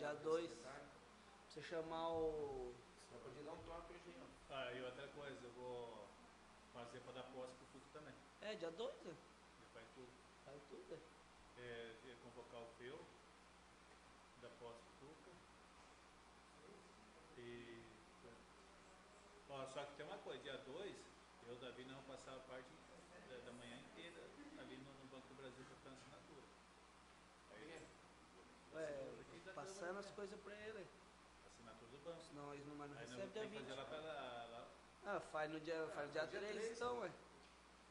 Dia 2. Você chamar o... Você pode dar um toque hoje, ó. Ah, e outra coisa, eu vou fazer para dar posse pro Tuca também. É, dia 2, né? Ele faz tudo. Faz tudo, né? Convocar o Feu, dar posse pro Tuca. E... Ó, só que tem uma coisa, dia 2, eu e o Davi não vamos passar a parte da manhã inteira ali no Banco do Brasil para assinatura. Aí, Passando as coisas pra ele. assinatura do banco. Senão eles não mais não Aí recebem dia 20. fazer lá pra lá. Ah, faz no dia 3 então, ué.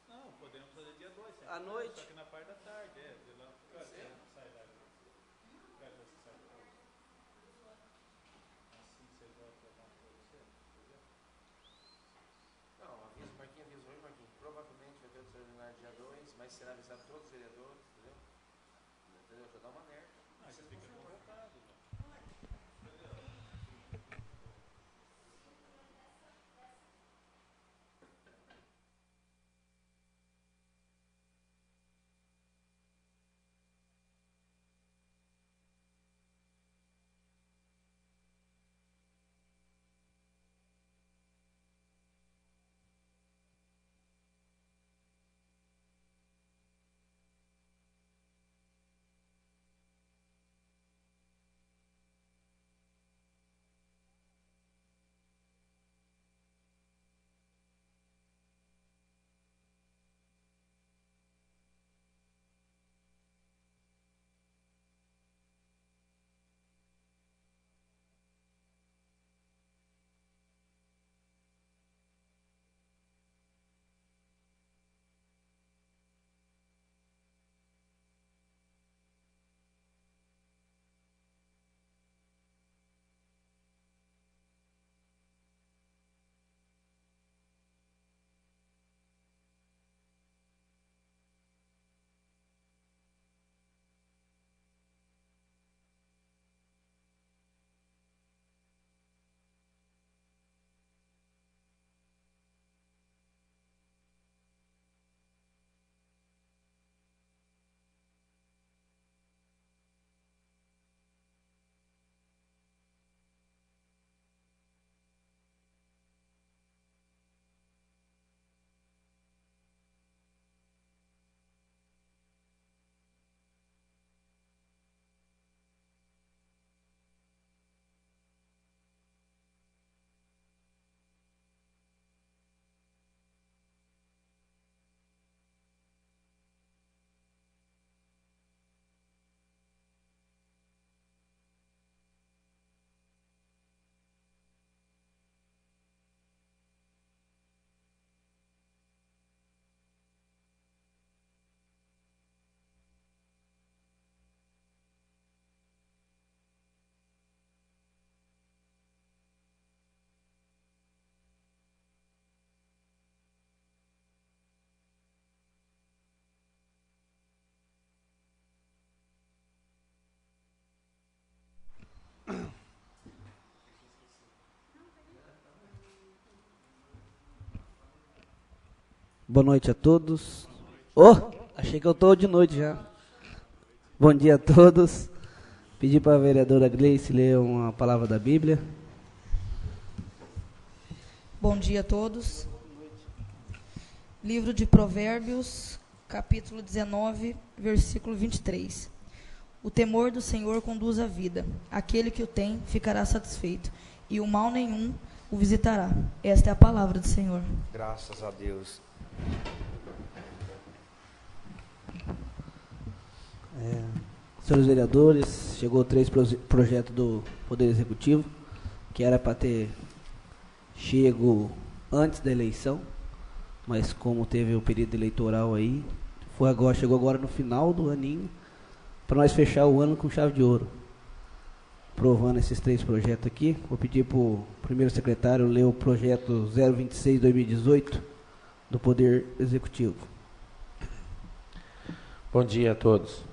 Não, podemos fazer dia 2. À noite? Só que na parte da tarde, de lá. Sai lá. Vai, você sai da tarde. Assim você volta lá pra você, entendeu? Não, avisa, o Marquinhos avisou hoje, Marquinhos. Provavelmente vai ter o extraordinário dia 2, mas será avisado todos os vereadores, entendeu? Entendeu? Já dá uma alerta. Ah, você fica convocado, né? Boa noite a todos. Oh, achei que eu estou de noite já. Bom dia a todos. Pedi para a vereadora Gleice ler uma palavra da Bíblia. Bom dia a todos. Livro de Provérbios, capítulo 19, versículo 23. O temor do Senhor conduz à vida. Aquele que o tem ficará satisfeito, e o mal nenhum o visitará. Esta é a palavra do Senhor. Graças a Deus. Senhores vereadores, chegou 3 projetos do Poder Executivo, que era para ter chego antes da eleição, mas como teve o período eleitoral aí, chegou agora no final do aninho, para nós fechar o ano com chave de ouro. Aprovando esses 3 projetos aqui, vou pedir para o primeiro secretário ler o projeto 026-2018 do Poder Executivo. Bom dia a todos.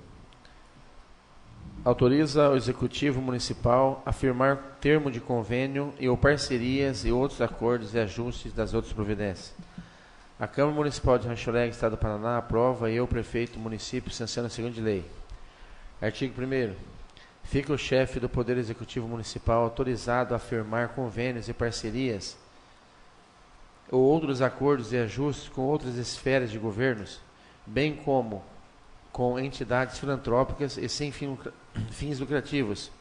Autoriza o Executivo Municipal a firmar termo de convênio e ou parcerias e outros acordos e ajustes das outras providências. A Câmara Municipal de Rancho Alegre, Estado do Paraná, aprova e eu, prefeito do município, sanciona a seguinte lei. Artigo 1º. fica o chefe do Poder Executivo Municipal autorizado a firmar convênios e parcerias ou outros acordos e ajustes com outras esferas de governos, bem como com entidades filantrópicas e sem fins lucrativos,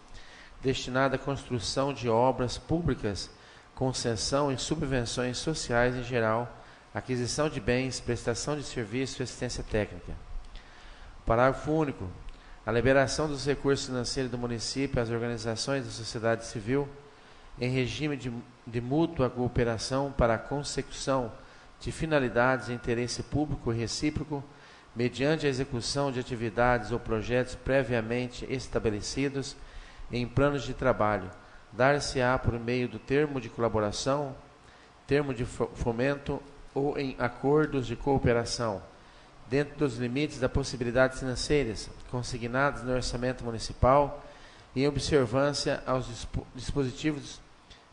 destinada à construção de obras públicas, concessão e subvenções sociais em geral, aquisição de bens, prestação de serviços e assistência técnica. Parágrafo único. A liberação dos recursos financeiros do município às organizações da sociedade civil em regime de mútua cooperação para a consecução de finalidades de interesse público e recíproco, mediante a execução de atividades ou projetos previamente estabelecidos em planos de trabalho, dar-se-á por meio do termo de colaboração, termo de fomento ou em acordos de cooperação, dentro dos limites das possibilidades financeiras consignadas no orçamento municipal e em observância aos dispositivos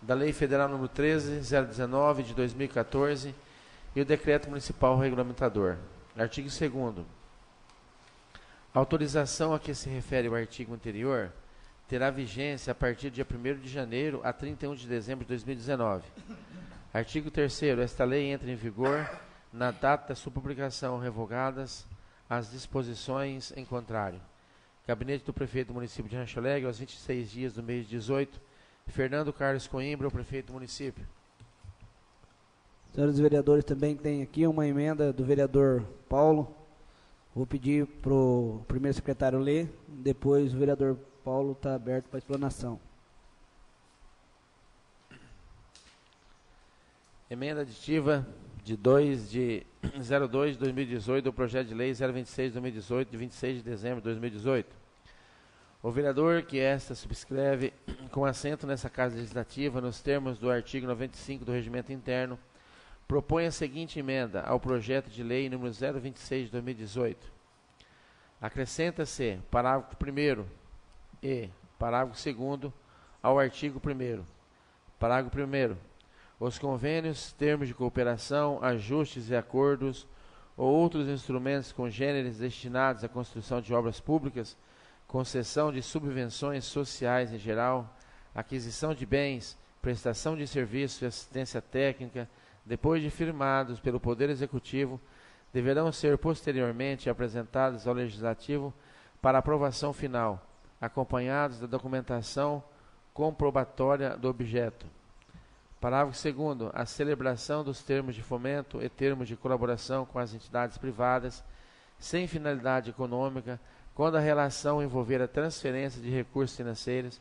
da Lei Federal nº 13.019 de 2014 e o Decreto Municipal Regulamentador. Artigo 2º. A autorização a que se refere o artigo anterior terá vigência a partir do dia 1º de janeiro a 31 de dezembro de 2019. Artigo 3º. Esta lei entra em vigor na data da sua publicação, revogadas as disposições em contrário. Gabinete do Prefeito do Município de Rancho Alegre, aos 26 dias do mês de 18, Fernando Carlos Coimbra, o Prefeito do Município. Senhores vereadores, também tem aqui uma emenda do vereador Paulo. Vou pedir para o primeiro secretário ler, depois o vereador Paulo está aberto para explanação. Emenda aditiva de 02 de 2018 do projeto de lei 026 de 2018, de 26 de dezembro de 2018. O vereador que esta subscreve com assento nessa Casa Legislativa, nos termos do artigo 95 do Regimento Interno, propõe a seguinte emenda ao projeto de lei número 026 de 2018. Acrescenta-se parágrafo 1º e parágrafo 2º ao artigo 1º. Parágrafo 1º. Os convênios, termos de cooperação, ajustes e acordos ou outros instrumentos congêneres destinados à construção de obras públicas, concessão de subvenções sociais em geral, aquisição de bens, prestação de serviços e assistência técnica, depois de firmados pelo Poder Executivo, deverão ser posteriormente apresentados ao Legislativo para aprovação final, acompanhados da documentação comprobatória do objeto. Parágrafo 2º. A celebração dos termos de fomento e termos de colaboração com as entidades privadas, sem finalidade econômica, quando a relação envolver a transferência de recursos financeiros,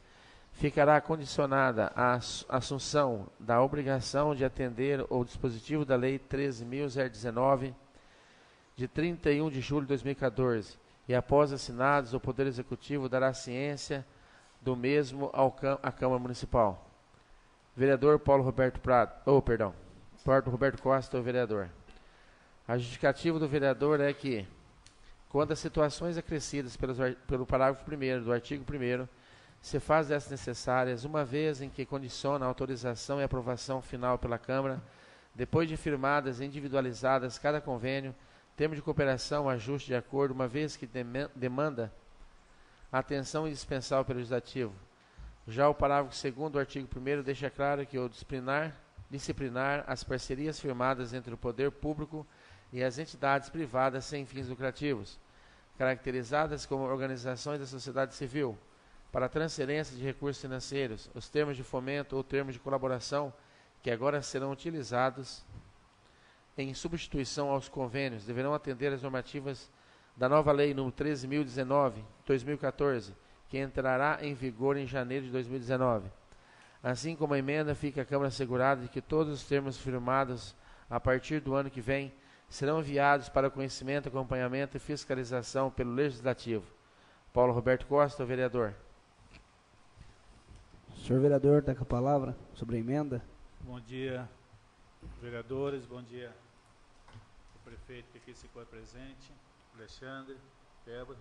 ficará condicionada à assunção da obrigação de atender ao dispositivo da Lei 13.019, de 31 de julho de 2014, e após assinados, o Poder Executivo dará ciência do mesmo à Câmara Municipal. Vereador Paulo Roberto Costa, o vereador. A justificativa do vereador é que, quando as situações acrescidas pelo parágrafo 1º do artigo 1º, se faz dessas necessárias, uma vez em que condiciona a autorização e aprovação final pela Câmara, depois de firmadas e individualizadas cada convênio, termo de cooperação, ajuste de acordo, uma vez que demanda atenção indispensável pelo Legislativo. Já o parágrafo 2º do artigo 1º deixa claro que o disciplinar as parcerias firmadas entre o poder público e as entidades privadas sem fins lucrativos, caracterizadas como organizações da sociedade civil, para a transferência de recursos financeiros, os termos de fomento ou termos de colaboração, que agora serão utilizados em substituição aos convênios, deverão atender às normativas da nova Lei nº 13.019, 2014, que entrará em vigor em janeiro de 2019. Assim como a emenda, fica a Câmara assegurada de que todos os termos firmados a partir do ano que vem serão enviados para conhecimento, acompanhamento e fiscalização pelo Legislativo. Paulo Roberto Costa, o vereador. Senhor vereador, está com a palavra sobre a emenda. Bom dia, vereadores, bom dia o prefeito que aqui se encontra presente, Alexandre, Débora.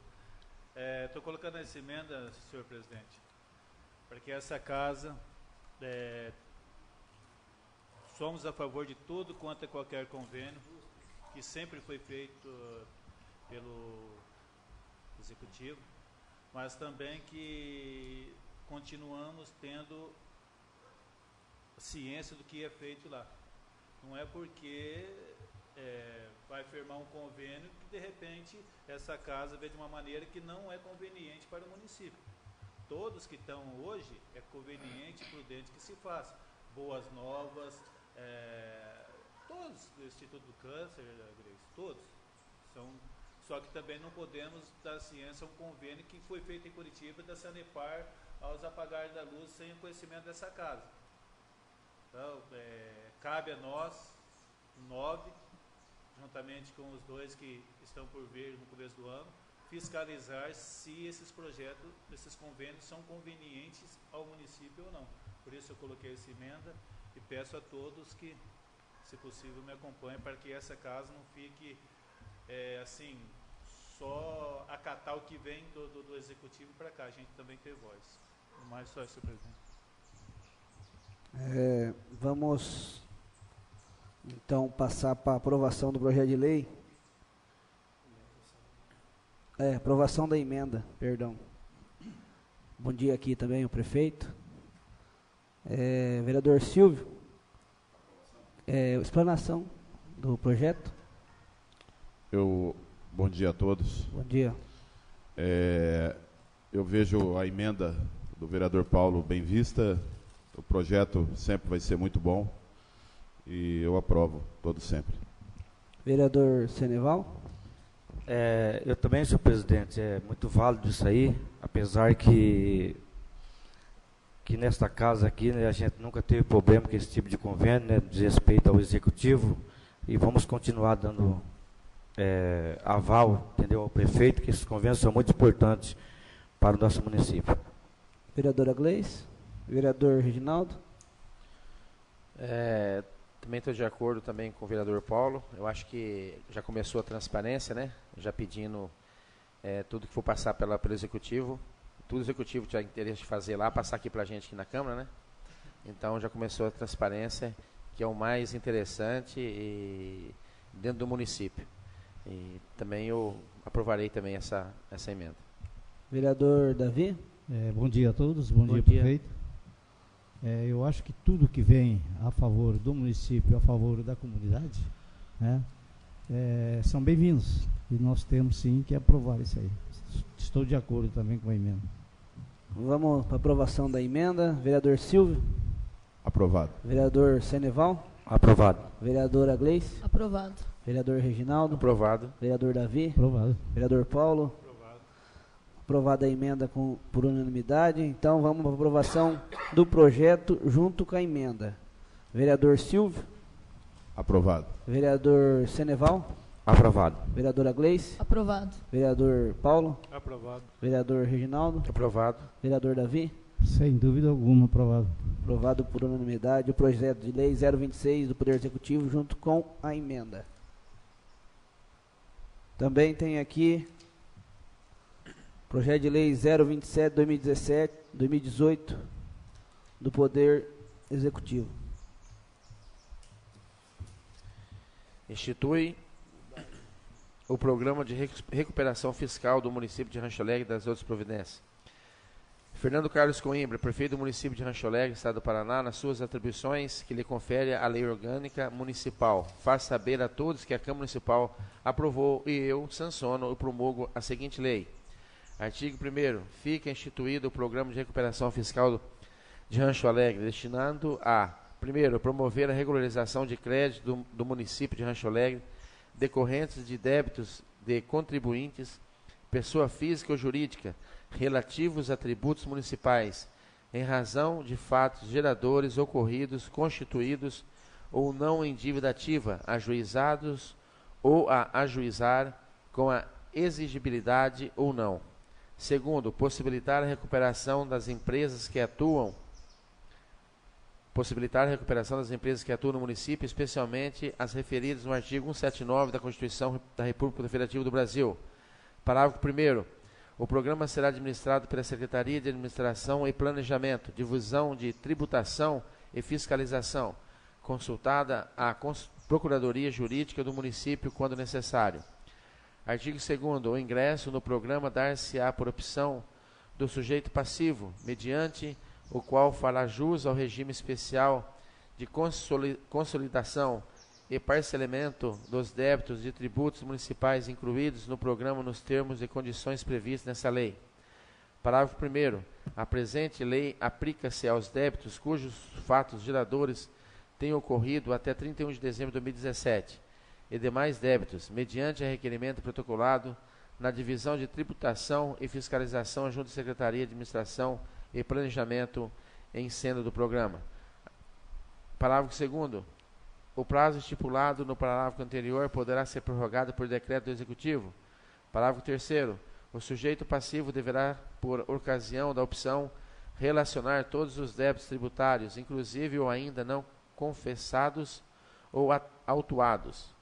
Estou colocando essa emenda, senhor presidente, para que essa casa, somos a favor de tudo quanto é qualquer convênio, que sempre foi feito pelo Executivo, mas também que continuamos tendo ciência do que é feito lá. Não é porque vai firmar um convênio que de repente essa casa vê de uma maneira que não é conveniente para o município. Todos que estão hoje é conveniente e prudente que se faça. Boas Novas, todos do Instituto do Câncer, Grace, todos. Só que também não podemos dar ciência a um convênio que foi feito em Curitiba da Sanepar aos apagares da luz sem o conhecimento dessa casa. Então, cabe a nós, 9, juntamente com os 2 que estão por vir no começo do ano, fiscalizar se esses projetos, esses convênios são convenientes ao município ou não. Por isso eu coloquei essa emenda e peço a todos que, se possível, me acompanhem para que essa casa não fique assim, só acatar o que vem do executivo para cá, a gente também ter voz. No mais, só isso, senhor presidente. Vamos então passar para a aprovação do projeto de lei. Aprovação da emenda, perdão. Bom dia aqui também o prefeito. Vereador Silvio. Explanação do projeto. Bom dia a todos. Bom dia. Eu vejo a emenda do vereador Paulo bem vista. O projeto sempre vai ser muito bom e eu aprovo todo sempre. Vereador Seneval. Eu também, senhor presidente, é muito válido isso aí, apesar que nesta casa aqui, né, a gente nunca teve problema com esse tipo de convênio, né, de respeito ao executivo, e vamos continuar dando aval, entendeu, ao prefeito, que esses convênios são muito importantes para o nosso município. Vereadora Gleice. Vereador Reginaldo. Também estou de acordo também com o vereador Paulo. Eu acho que já começou a transparência, né? Já pedindo tudo que for passar pelo executivo. Tudo o executivo tiver interesse de fazer lá, passar aqui para a gente aqui na Câmara, né? Então já começou a transparência, que é o mais interessante dentro do município. E também eu aprovarei também essa emenda. Vereador Davi. Bom dia a todos, bom dia, prefeito. Eu acho que tudo que vem a favor do município, a favor da comunidade, né, são bem-vindos. E nós temos sim que aprovar isso aí. Estou de acordo também com a emenda. Vamos para a aprovação da emenda. Vereador Silvio. Aprovado. Vereador Seneval. Aprovado. Vereadora Gleice. Aprovado. Vereador Reginaldo. Aprovado. Vereador Davi. Aprovado. Vereador Paulo. Aprovada a emenda por unanimidade. Então vamos para a aprovação do projeto junto com a emenda. Vereador Silvio. Aprovado. Vereador Seneval. Aprovado. Vereadora Gleice. Aprovado. Vereador Paulo. Aprovado. Vereador Reginaldo. Aprovado. Vereador Davi. Sem dúvida alguma, aprovado. Aprovado por unanimidade o projeto de lei 026 do Poder Executivo junto com a emenda. Também tem aqui projeto de lei 027/2018 do Poder Executivo. Institui o programa de recuperação fiscal do município de Rancho Alegre e das outras providências. Fernando Carlos Coimbra, prefeito do município de Rancho Alegre, Estado do Paraná, nas suas atribuições que lhe confere a Lei Orgânica Municipal, faz saber a todos que a Câmara Municipal aprovou e eu sanciono e promulgo a seguinte lei. Artigo 1º. Fica instituído o programa de recuperação fiscal de Rancho Alegre, destinando a, primeiro, promover a regularização de crédito do município de Rancho Alegre, decorrentes de débitos de contribuintes, pessoa física ou jurídica, relativos a tributos municipais, em razão de fatos geradores ocorridos, constituídos ou não em dívida ativa, ajuizados ou a ajuizar com a exigibilidade ou não. Segundo, possibilitar a recuperação das empresas que atuam no município, especialmente as referidas no artigo 179 da Constituição da República Federativa do Brasil. Parágrafo 1º. O programa será administrado pela Secretaria de Administração e Planejamento, Divisão de Tributação e Fiscalização, consultada a Procuradoria Jurídica do município quando necessário. Artigo 2º. O ingresso no programa dar-se-á por opção do sujeito passivo, mediante o qual fará jus ao regime especial de consolidação e parcelamento dos débitos de tributos municipais incluídos no programa nos termos e condições previstos nessa lei. Parágrafo 1º. A presente lei aplica-se aos débitos cujos fatos geradores tenham ocorrido até 31 de dezembro de 2017 e demais débitos, mediante requerimento protocolado na Divisão de Tributação e Fiscalização junto à Secretaria de Administração e Planejamento em seno do programa. Parágrafo 2º. O prazo estipulado no parágrafo anterior poderá ser prorrogado por decreto do Executivo. Parágrafo 3º. O sujeito passivo deverá, por ocasião da opção, relacionar todos os débitos tributários, inclusive ou ainda não confessados ou autuados.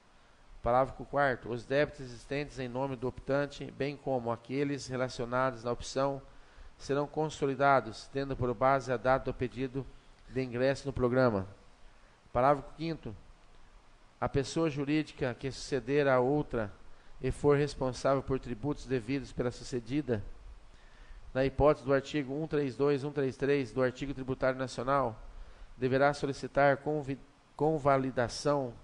Parágrafo 4º. Os débitos existentes em nome do optante, bem como aqueles relacionados na opção, serão consolidados, tendo por base a data do pedido de ingresso no programa. Parágrafo 5º. A pessoa jurídica que suceder a outra e for responsável por tributos devidos pela sucedida, na hipótese do artigo 132 e 133 do Artigo Tributário Nacional, deverá solicitar convalidação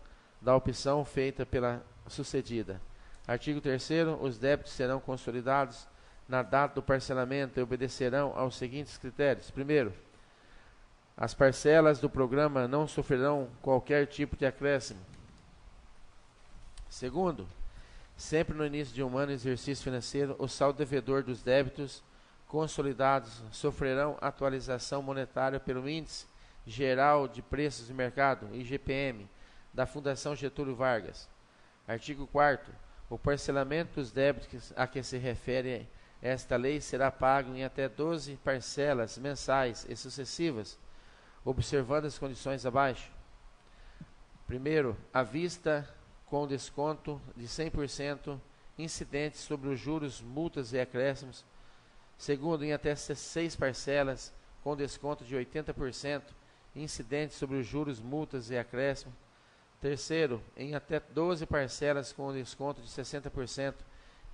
da opção feita pela sucedida. Artigo 3º. Os débitos serão consolidados na data do parcelamento e obedecerão aos seguintes critérios. Primeiro, as parcelas do programa não sofrerão qualquer tipo de acréscimo. Segundo, sempre no início de um ano de exercício financeiro, o saldo devedor dos débitos consolidados sofrerão atualização monetária pelo Índice Geral de Preços de Mercado, IGPM, da Fundação Getúlio Vargas. Artigo 4º. O parcelamento dos débitos a que se refere esta lei será pago em até 12 parcelas mensais e sucessivas, observando as condições abaixo. Primeiro, à vista com desconto de 100% incidentes sobre os juros, multas e acréscimos. Segundo, em até 6 parcelas com desconto de 80% incidentes sobre os juros, multas e acréscimos. Terceiro, em até 12 parcelas com desconto de 60%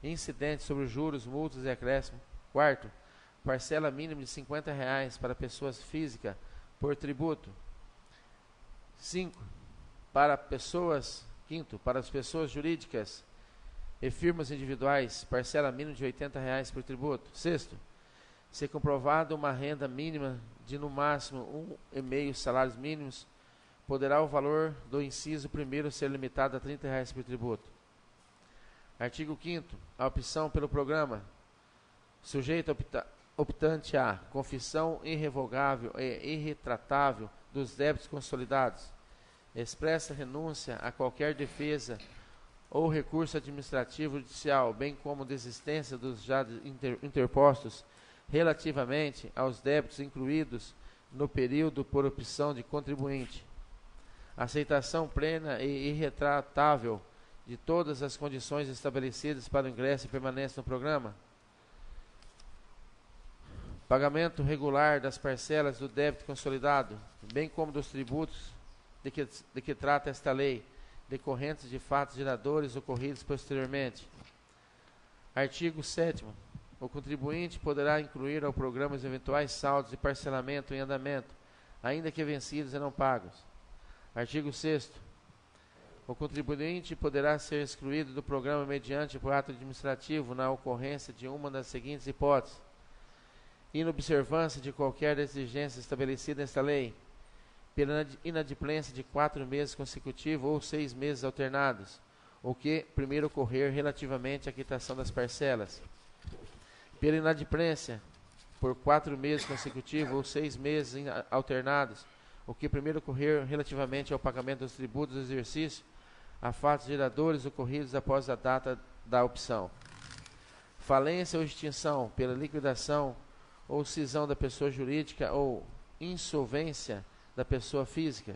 incidentes sobre os juros, multas e acréscimos. Quarto, parcela mínima de R$ 50 para pessoas físicas por tributo. Quinto, para as pessoas jurídicas e firmas individuais, parcela mínima de R$ 80 por tributo. Sexto, se comprovada uma renda mínima de no máximo 1,5 salários mínimos, poderá o valor do inciso 1º ser limitado a R$ 30 por tributo. Artigo 5º. A opção pelo programa, sujeito optante a confissão irrevogável e irretratável dos débitos consolidados, expressa renúncia a qualquer defesa ou recurso administrativo judicial, bem como desistência dos já interpostos relativamente aos débitos incluídos no período por opção de contribuinte. Aceitação plena e irretratável de todas as condições estabelecidas para o ingresso e permanência no programa. Pagamento regular das parcelas do débito consolidado, bem como dos tributos de que trata esta lei, decorrentes de fatos geradores ocorridos posteriormente. Artigo 7º. O contribuinte poderá incluir ao programa os eventuais saldos de parcelamento em andamento, ainda que vencidos e não pagos. Artigo 6º. O contribuinte poderá ser excluído do programa mediante por ato administrativo na ocorrência de uma das seguintes hipóteses: inobservância de qualquer exigência estabelecida nesta lei, pela inadimplência de 4 meses consecutivos ou 6 meses alternados, o que primeiro ocorrer relativamente à quitação das parcelas, pela inadimplência por 4 meses consecutivos ou 6 meses alternados, o que primeiro ocorrer relativamente ao pagamento dos tributos do exercício, a fatos geradores ocorridos após a data da opção. Falência ou extinção pela liquidação ou cisão da pessoa jurídica ou insolvência da pessoa física.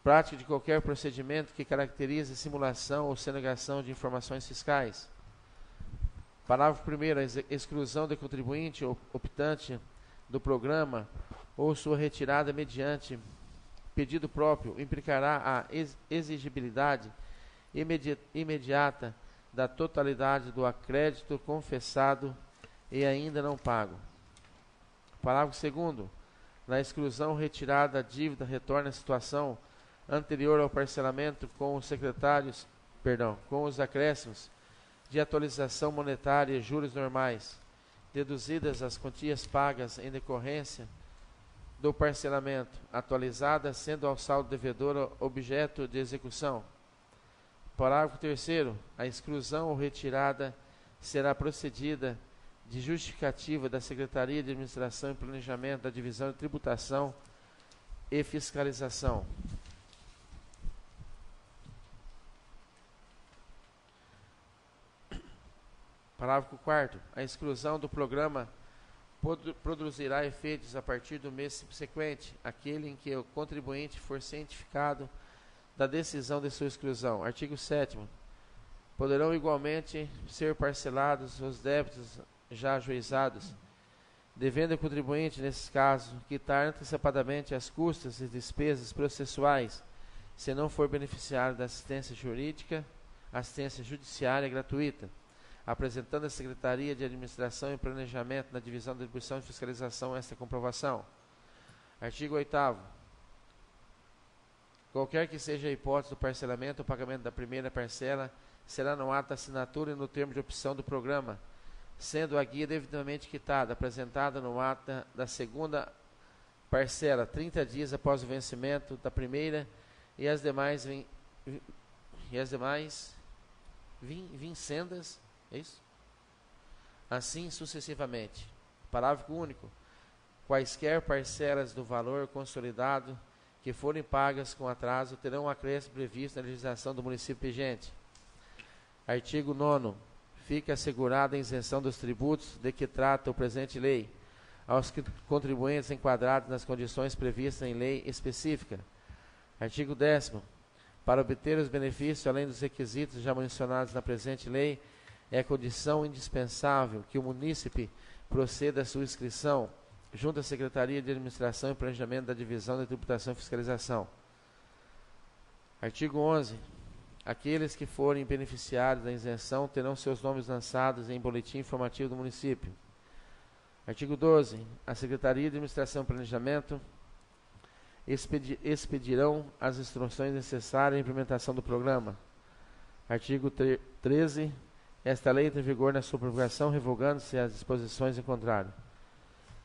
Prática de qualquer procedimento que caracterize simulação ou sonegação de informações fiscais. Parágrafo 1º. A exclusão do contribuinte ou optante do programa ou sua retirada mediante pedido próprio implicará a exigibilidade imediata da totalidade do acrédito confessado e ainda não pago. Parágrafo 2º. Na exclusão ou retirada da dívida, retorna à situação anterior ao parcelamento com os acréscimos de atualização monetária e juros normais, deduzidas as quantias pagas em decorrência do parcelamento, atualizada sendo ao saldo devedor objeto de execução. Parágrafo 3º. A exclusão ou retirada será procedida de justificativa da Secretaria de Administração e Planejamento da Divisão de Tributação e Fiscalização. Parágrafo 4º. A exclusão do programa produzirá efeitos a partir do mês subsequente, aquele em que o contribuinte for cientificado da decisão de sua exclusão. Artigo 7º. Poderão igualmente ser parcelados os débitos já ajuizados, devendo o contribuinte, nesse caso, quitar antecipadamente as custas e despesas processuais, se não for beneficiário da assistência judiciária gratuita, apresentando à Secretaria de Administração e Planejamento na Divisão de Distribuição e Fiscalização esta comprovação. Artigo 8º. Qualquer que seja a hipótese do parcelamento, o pagamento da primeira parcela será no ato da assinatura e no termo de opção do programa, sendo a guia devidamente quitada, apresentada no ato da segunda parcela, 30 dias após o vencimento da primeira e as demais vincendas, é isso? Assim sucessivamente. Parágrafo único. Quaisquer parcelas do valor consolidado que forem pagas com atraso terão um acréscimo previsto na legislação do município vigente. Artigo 9º. Fica assegurada a isenção dos tributos de que trata o presente lei aos contribuintes enquadrados nas condições previstas em lei específica. Artigo 10º. Para obter os benefícios, além dos requisitos já mencionados na presente lei, é condição indispensável que o munícipe proceda à sua inscrição junto à Secretaria de Administração e Planejamento da Divisão de Tributação e Fiscalização. Artigo 11º. Aqueles que forem beneficiários da isenção terão seus nomes lançados em boletim informativo do município. Artigo 12º. A Secretaria de Administração e Planejamento expedirão as instruções necessárias à implementação do programa. Artigo 13º. Esta lei entra em vigor na sua promulgação, revogando-se as disposições em contrário.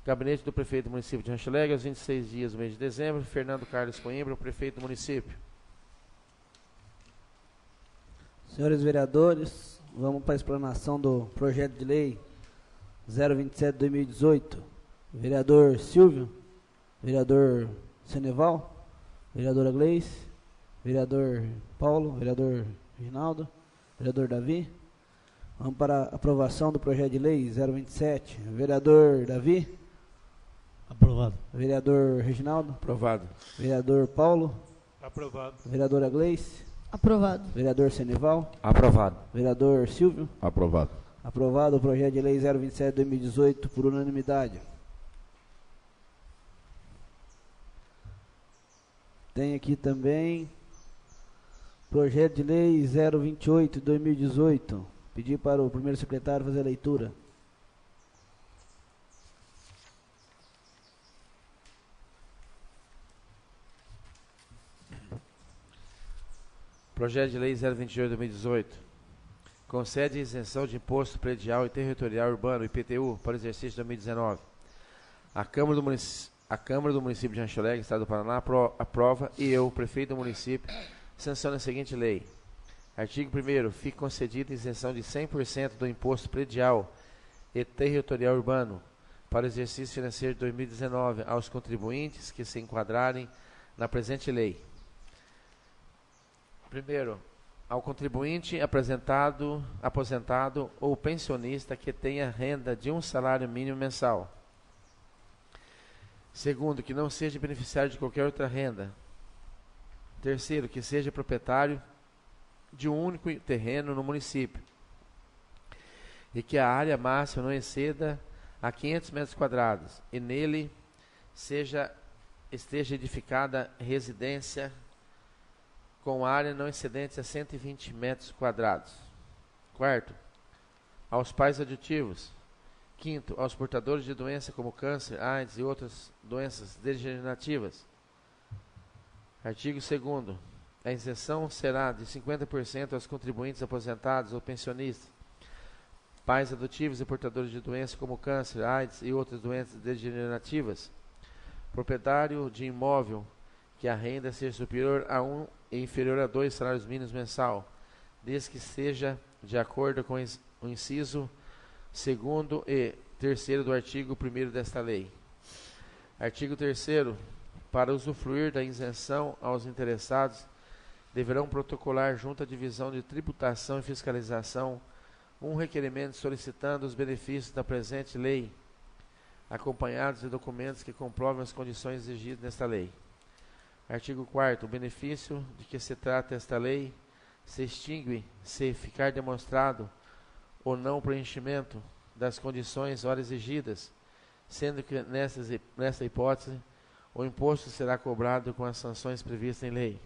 Gabinete do Prefeito do Município de Rancho Alegre, aos 26 dias do mês de dezembro, Fernando Carlos Coimbra, o Prefeito do Município. Senhores vereadores, vamos para a explanação do projeto de lei 027/2018. Vereador Silvio, vereador Seneval, vereadora Gleice, vereador Paulo, vereador Reginaldo, vereador Davi. Vamos para a aprovação do projeto de lei 027. Vereador Davi. Aprovado. Vereador Reginaldo. Aprovado. Vereador Paulo. Aprovado. Vereadora Gleice. Aprovado. Vereador Seneval. Aprovado. Vereador Silvio. Aprovado. Aprovado o projeto de lei 027/2018 por unanimidade. Tem aqui também projeto de lei 028/2018. Pedir para o primeiro secretário fazer a leitura. Projeto de lei 028/2018. Concede isenção de imposto predial e territorial urbano, IPTU, para o exercício de 2019. A Câmara do Município de Rancho Alegre, Estado do Paraná, aprova e eu, prefeito do município, sanciono a seguinte lei. Artigo 1º. Fica concedida isenção de 100% do imposto predial e territorial urbano para o exercício financeiro de 2019 aos contribuintes que se enquadrarem na presente lei. Primeiro, ao contribuinte aposentado ou pensionista que tenha renda de um salário mínimo mensal. Segundo, que não seja beneficiário de qualquer outra renda. Terceiro, que seja proprietário de um único terreno no município e que a área máxima não exceda a 500 metros quadrados e nele esteja edificada residência com área não excedente a 120 metros quadrados. Quarto, aos pais adotivos Quinto, aos portadores de doença como câncer, AIDS e outras doenças degenerativas. Artigo 2º. A isenção será de 50% aos contribuintes aposentados ou pensionistas, pais adotivos e portadores de doença como câncer, AIDS e outras doenças degenerativas, proprietário de imóvel que a renda seja superior a 1 e inferior a 2 salários mínimos mensal, desde que seja de acordo com o inciso 2º e 3º do artigo 1º desta lei. Artigo 3º. Para usufruir da isenção, aos interessados deverão protocolar junto à Divisão de Tributação e Fiscalização um requerimento solicitando os benefícios da presente lei, acompanhados de documentos que comprovem as condições exigidas nesta lei. Artigo 4º. O benefício de que se trata esta lei se extingue se ficar demonstrado ou não preenchimento das condições ora exigidas, sendo que nesta hipótese o imposto será cobrado com as sanções previstas em lei.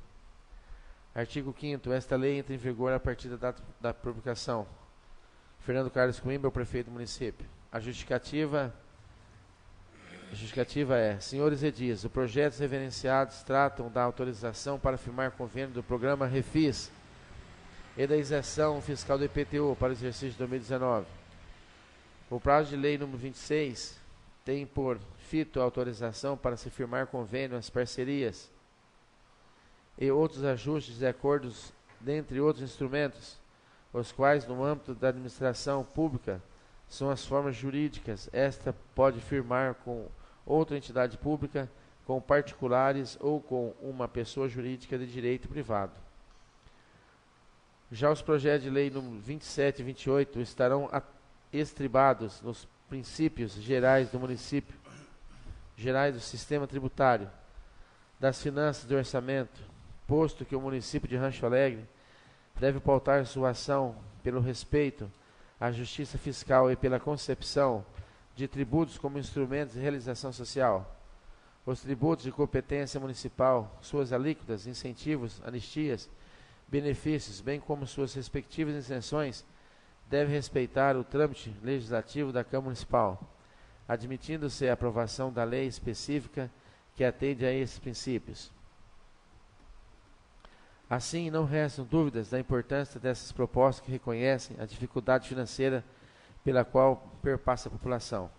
Artigo 5º. Esta lei entra em vigor a partir da data da publicação. Fernando Carlos Coimbra, o prefeito do município. A justificativa é: senhores edis, os projetos reverenciados tratam da autorização para firmar convênio do programa Refis e da isenção fiscal do IPTU para o exercício de 2019. O prazo de lei número 26 tem por fito a autorização para se firmar convênio, as parcerias e outros ajustes e acordos, dentre outros instrumentos, os quais, no âmbito da administração pública, são as formas jurídicas. Esta pode firmar com outra entidade pública, com particulares ou com uma pessoa jurídica de direito privado. Já os projetos de lei número 27 e 28 estarão estribados nos princípios gerais do município, gerais do sistema tributário, das finanças do orçamento, posto que o município de Rancho Alegre deve pautar sua ação pelo respeito à justiça fiscal e pela concepção de tributos como instrumentos de realização social. Os tributos de competência municipal, suas alíquotas, incentivos, anistias, benefícios, bem como suas respectivas isenções, devem respeitar o trâmite legislativo da Câmara Municipal, admitindo-se a aprovação da lei específica que atende a esses princípios. Assim, não restam dúvidas da importância dessas propostas que reconhecem a dificuldade financeira pela qual perpassa a população.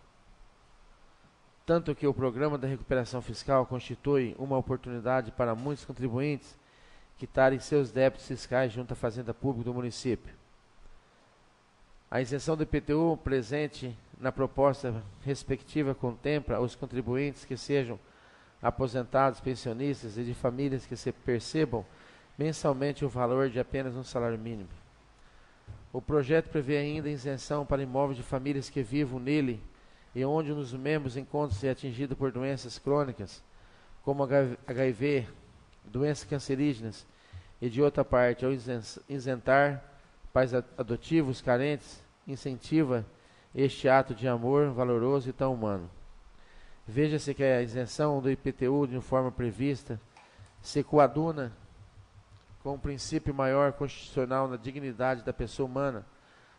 Tanto que o Programa da Recuperação Fiscal constitui uma oportunidade para muitos contribuintes quitarem seus débitos fiscais junto à Fazenda Pública do município. A isenção do IPTU presente na proposta respectiva contempla os contribuintes que sejam aposentados, pensionistas e de famílias que se percebam mensalmente o valor de apenas um salário mínimo. O projeto prevê ainda isenção para imóveis de famílias que vivam nele e onde um dos membros encontre-se atingido por doenças crônicas, como HIV, doenças cancerígenas, e de outra parte, ao isentar pais adotivos carentes, incentiva este ato de amor valoroso e tão humano. Veja-se que a isenção do IPTU de forma prevista se coaduna com o princípio maior constitucional na dignidade da pessoa humana,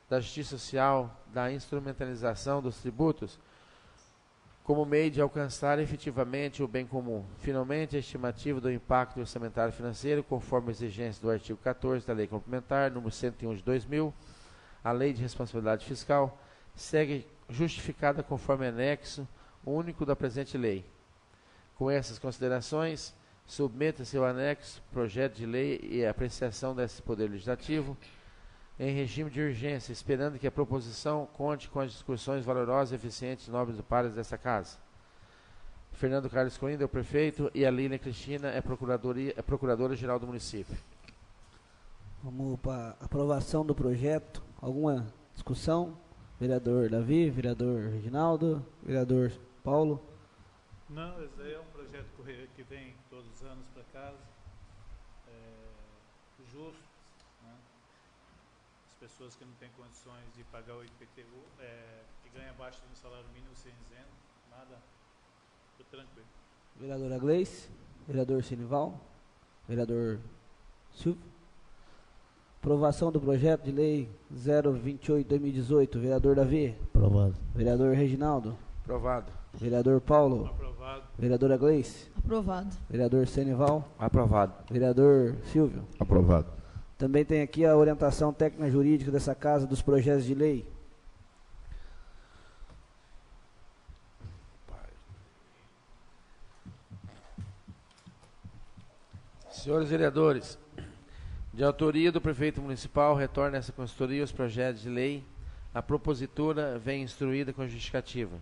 da justiça social, da instrumentalização dos tributos, como meio de alcançar efetivamente o bem comum. Finalmente, a estimativa do impacto orçamentário financeiro, conforme a exigência do artigo 14 da Lei Complementar, número 101 de 2000, a Lei de Responsabilidade Fiscal, segue justificada conforme anexo único da presente lei. Com essas considerações, submeta-se ao anexo, projeto de lei e a apreciação desse Poder Legislativo em regime de urgência, esperando que a proposição conte com as discussões valorosas, eficientes e nobres do pares dessa casa. Fernando Carlos Coimbra, o prefeito, e a Lília Cristina é procuradora-geral do município. Vamos para a aprovação do projeto. Alguma discussão? Vereador Davi, vereador Reginaldo, vereador Paulo. Não, esse aí é um projeto que vem todos os anos para casa, justo, né? As pessoas que não têm condições de pagar o IPTU, que ganham abaixo do salário mínimo sem isento, nada, tudo tranquilo. Vereadora Gleice, vereador Sinival, vereador Silvio. Aprovação do projeto de lei 028/2018. Vereador Davi. Aprovado. Vereador Reginaldo. Aprovado. Vereador Paulo. Aprovado. Vereadora Gleice. Aprovado. Vereador Senival. Aprovado. Vereador Silvio. Aprovado. Também tem aqui a orientação técnica jurídica dessa casa dos projetos de lei. Senhores vereadores, de autoria do prefeito municipal, retorna essa consultoria os projetos de lei. A propositura vem instruída com justificativa.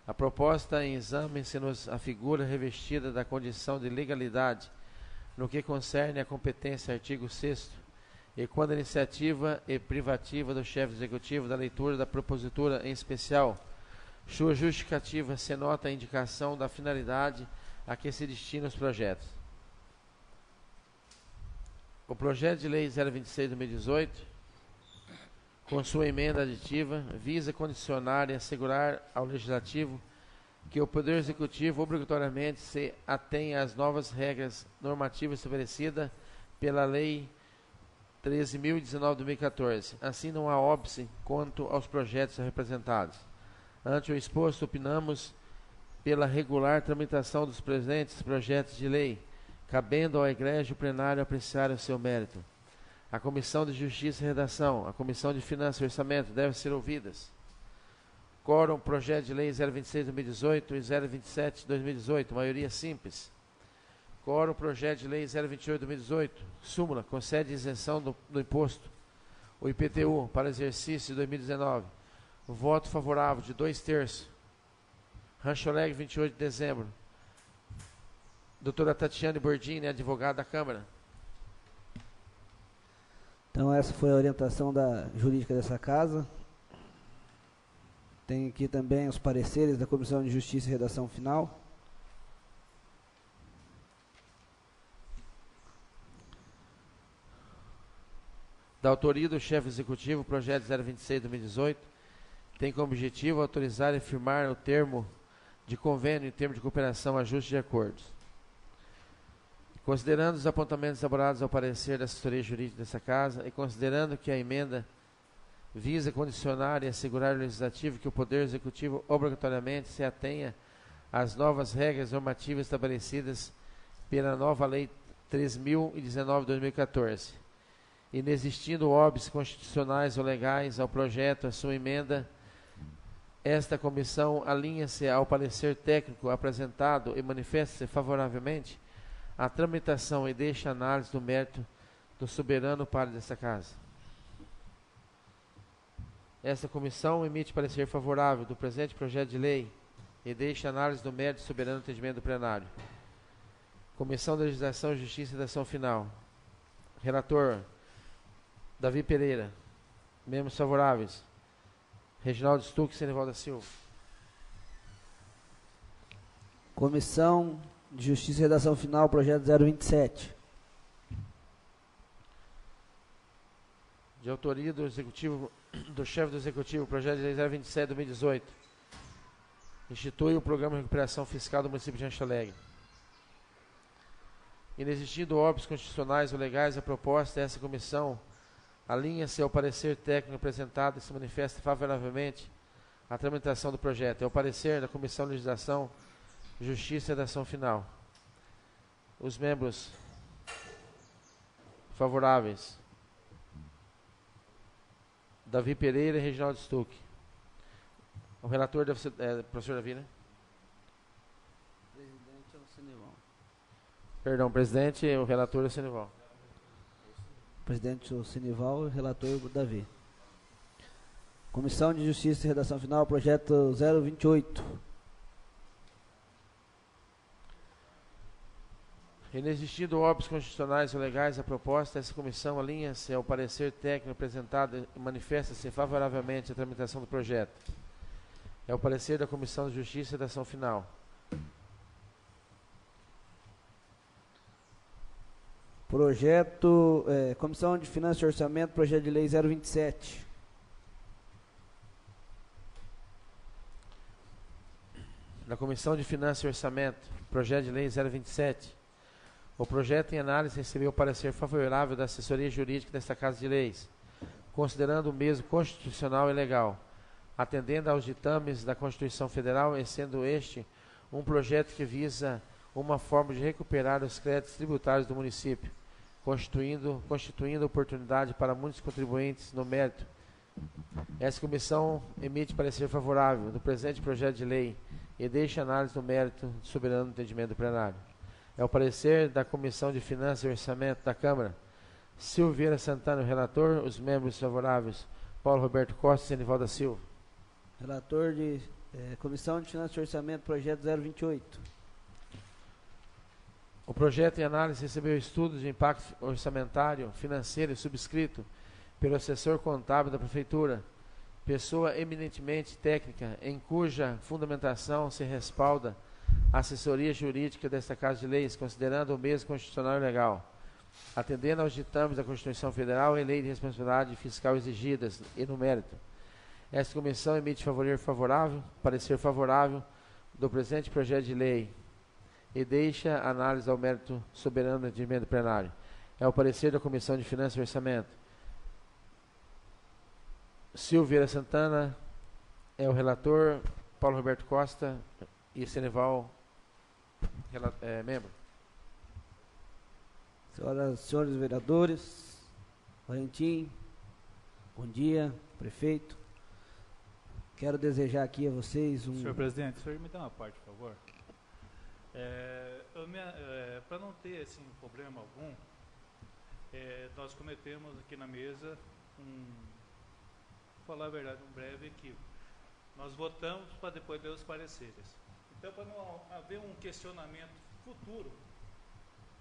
A proposta em exame se-nos a figura revestida da condição de legalidade no que concerne à competência artigo 6º e quando a iniciativa e privativa do chefe executivo da leitura da propositura em especial, sua justificativa se nota a indicação da finalidade a que se destinam os projetos. O projeto de lei 026/2018, com sua emenda aditiva, visa condicionar e assegurar ao Legislativo que o Poder Executivo obrigatoriamente se atenha às novas regras normativas estabelecidas pela Lei 13.019/2014. Assim, não há óbice quanto aos projetos representados. Ante o exposto, opinamos pela regular tramitação dos presentes projetos de lei, cabendo ao egrégio plenário apreciar o seu mérito. A Comissão de Justiça e Redação, a Comissão de Finanças e Orçamento devem ser ouvidas. Quórum, projeto de lei 026/2018 e 027/2018, maioria simples. Quórum, projeto de lei 028/2018, súmula, concede isenção do imposto, o IPTU, para exercício de 2019. Voto favorável de 2/3. Rancho Alegre, 28 de dezembro. Doutora Tatiane Bordini, advogada da Câmara. Então essa foi a orientação jurídica dessa casa. Tem aqui também os pareceres da Comissão de Justiça e Redação Final. Da autoria do chefe executivo, o projeto 026/2018 tem como objetivo autorizar e firmar o termo de convênio em termo de cooperação ajuste de acordos. Considerando os apontamentos elaborados ao parecer da assessoria jurídica dessa casa e considerando que a emenda visa condicionar e assegurar ao Legislativo que o Poder Executivo obrigatoriamente se atenha às novas regras normativas estabelecidas pela nova Lei 13.019/2014, inexistindo óbices constitucionais ou legais ao projeto, a sua emenda, esta comissão alinha-se ao parecer técnico apresentado e manifesta-se favoravelmente à tramitação e deixa análise do mérito do soberano Padre desta casa. Esta comissão emite parecer favorável do presente projeto de lei e deixa análise do mérito do soberano entendimento do plenário. Comissão de Legislação, Justiça e Redação Final. Relator Davi Pereira. Membros favoráveis: Reginaldo Stuck e Senival da Silva. Comissão de Justiça e Redação Final, projeto 027. De autoria do executivo, do chefe do executivo, projeto de lei 027/2018. Institui o Programa de Recuperação Fiscal do município de Rancho Alegre. Inexistindo óbices constitucionais ou legais, a proposta dessa comissão alinha-se ao parecer técnico apresentado e se manifesta favoravelmente à tramitação do projeto. É o parecer da Comissão de Legislação, Justiça e Redação Final. Os membros favoráveis: Davi Pereira e Reginaldo Stuck. O relator deve ser professor Davi, né? Presidente é o Senival. Perdão, presidente, o relator é o Senival. Presidente o Senival e relator o Davi. Comissão de Justiça e Redação Final, projeto 028. Inexistindo óbices constitucionais ou legais, a proposta dessa comissão alinha-se ao parecer técnico apresentado e manifesta-se favoravelmente à tramitação do projeto. É o parecer da Comissão de Justiça e Redação Final. Projeto, Comissão de Finanças e Orçamento, projeto de lei 027. Da Comissão de Finanças e Orçamento, projeto de lei 027. O projeto em análise recebeu parecer favorável da assessoria jurídica desta Casa de Leis, considerando o mesmo constitucional e legal, atendendo aos ditames da Constituição Federal e sendo este um projeto que visa uma forma de recuperar os créditos tributários do município, constituindo oportunidade para muitos contribuintes no mérito. Essa comissão emite parecer favorável do presente projeto de lei e deixa análise do mérito soberano do entendimento do plenário. É o parecer da Comissão de Finanças e Orçamento da Câmara. Silveira Santana, o relator. Os membros favoráveis, Paulo Roberto Costa e Zenivaldo da Silva. Relator de Comissão de Finanças e Orçamento, projeto 028. O projeto em análise recebeu estudos de impacto orçamentário, financeiro e subscrito pelo assessor contábil da Prefeitura, pessoa eminentemente técnica, em cuja fundamentação se respalda a assessoria jurídica desta Casa de Leis, considerando o mesmo constitucional e legal, atendendo aos ditames da Constituição Federal e lei de responsabilidade fiscal exigidas e no mérito. Esta comissão emite parecer favorável do presente projeto de lei e deixa análise ao mérito soberano do entendimento plenário. É o parecer da Comissão de Finanças e Orçamento. Silveira Santana é o relator, Paulo Roberto Costa e Zenivaldo membro. Senhoras e senhores vereadores, Valentim, bom dia, prefeito. Quero desejar aqui a vocês um... Senhor presidente, o senhor me dá uma parte, por favor? Para não ter assim, problema algum, nós cometemos aqui na mesa vou falar a verdade, um breve equívoco. Nós votamos para depois ler os pareceres. Então, para não haver um questionamento futuro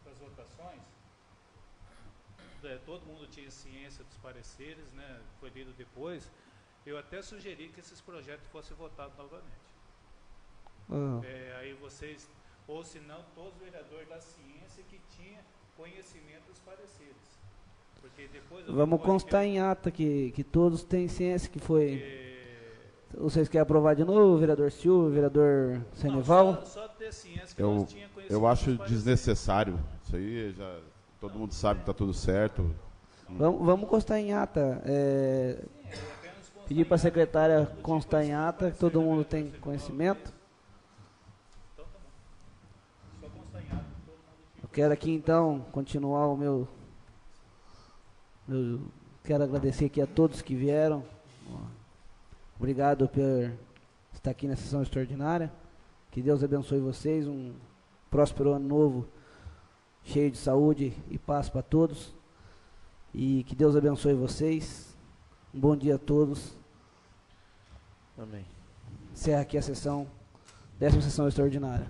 das votações, todo mundo tinha ciência dos pareceres, né, foi lido depois, eu até sugeri que esses projetos fossem votados novamente. Aí vocês, ou se não, todos os vereadores da ciência que tinham conhecimento dos pareceres. Porque depois vamos constar em ata que todos têm ciência que foi... Vocês querem aprovar de novo, vereador Silva, vereador Zenivaldo? Só ter ciência que nós tínhamos conhecimento. Eu acho desnecessário. Isso aí já todo mundo sabe que está tudo certo. Vamos constar em ata. Pedir para a secretária constar em ata, que todo mundo tem conhecimento. Então tá bom. Só constar em ata, todo mundo tinha. Eu quero aqui então continuar o meu... Eu quero agradecer aqui a todos que vieram. Obrigado por estar aqui na sessão extraordinária. Que Deus abençoe vocês. Um próspero ano novo, cheio de saúde e paz para todos. E que Deus abençoe vocês. Um bom dia a todos. Amém. Encerra aqui a sessão, 10ª sessão extraordinária.